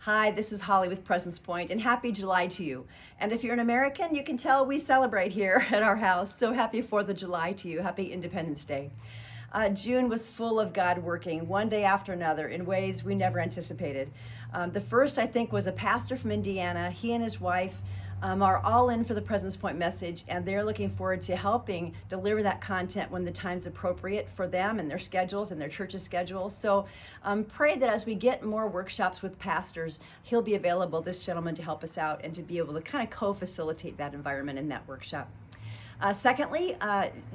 Hi, this is Holly with Presence Point, and happy July to you. And if you're an American, you can tell we celebrate here at our house. So happy 4th of July to you. Happy Independence Day. June was full of God working one day after another in ways we never anticipated. The first, I think, was a pastor from Indiana. He and his wife are all in for the Presence Point message, and they're looking forward to helping deliver that content when the time's appropriate for them and their schedules and their church's schedules. So pray that as we get more workshops with pastors, he'll be available, this gentleman, to help us out and to be able to kind of co-facilitate that environment in that workshop. Secondly,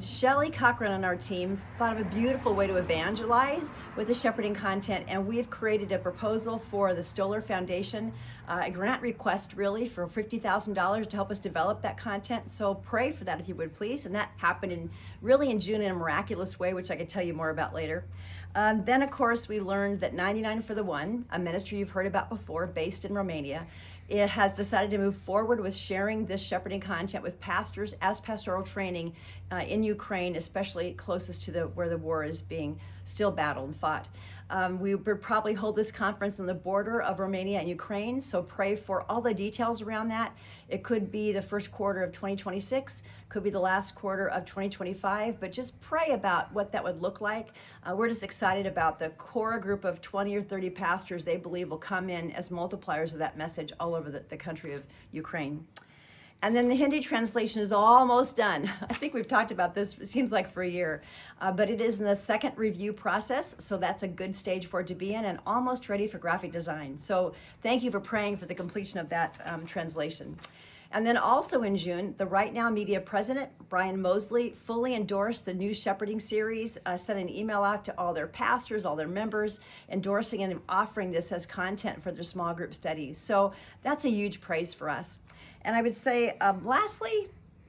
Shelly Cochran on our team thought of a beautiful way to evangelize with the shepherding content, and we've created a proposal for the Stoller Foundation, a grant request really for $50,000 to help us develop that content. So pray for that if you would please. And that happened in June in a miraculous way, which I could tell you more about later. Then of course we learned that 99 for the One, a ministry you've heard about before, based in Romania, it has decided to move forward with sharing this shepherding content with pastors as pastoral training in Ukraine, especially closest to where the war is being still battled and fought. We would probably hold this conference on the border of Romania and Ukraine, so pray for all the details around that. It could be the first quarter of 2026, could be the last quarter of 2025, but just pray about what that would look like. We're just excited about the core group of 20 or 30 pastors they believe will come in as multipliers of that message all over the country of Ukraine. And then the Hindi translation is almost done. I think we've talked about this, it seems like for a year, but it is in the second review process, so that's a good stage for it to be in and almost ready for graphic design. So thank you for praying for the completion of that translation. And then also in June, the Right Now Media president, Brian Mosley, fully endorsed the new shepherding series, sent an email out to all their pastors, all their members, endorsing and offering this as content for their small group studies. So that's a huge praise for us. And I would say, lastly,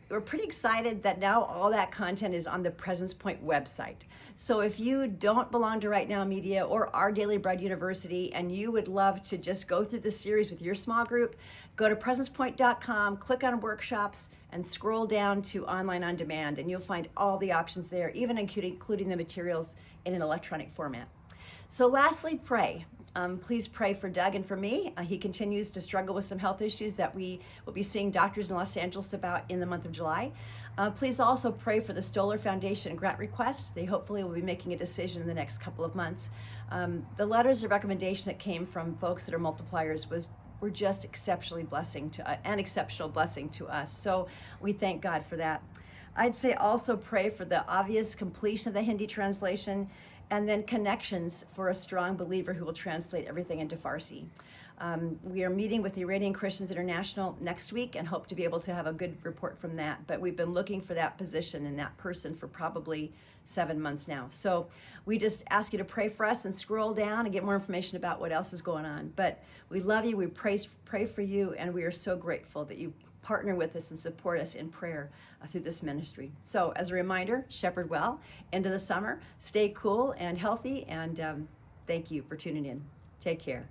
we're pretty excited that now all that content is on the Presence Point website. So if you don't belong to Right Now Media or Our Daily Bread University and you would love to just go through the series with your small group, go to presencepoint.com, click on workshops, and scroll down to online on demand, and you'll find all the options there, even including the materials in an electronic format. So lastly, pray. Please pray for Doug and for me. He continues to struggle with some health issues that we will be seeing doctors in Los Angeles about in the month of July. Please also pray for the Stoller Foundation grant request. They hopefully will be making a decision in the next couple of months. The letters of recommendation that came from folks that are multipliers were just an exceptional blessing to us. So we thank God for that. I'd say also pray for the obvious completion of the Hindi translation, and then connections for a strong believer who will translate everything into Farsi. We are meeting with the Iranian Christians International next week and hope to be able to have a good report from that. But we've been looking for that position and that person for probably 7 months now. So we just ask you to pray for us and scroll down and get more information about what else is going on. But we love you, we pray for you, and we are so grateful that you partner with us and support us in prayer through this ministry. So as a reminder, shepherd well into the summer, stay cool and healthy, and thank you for tuning in. Take care.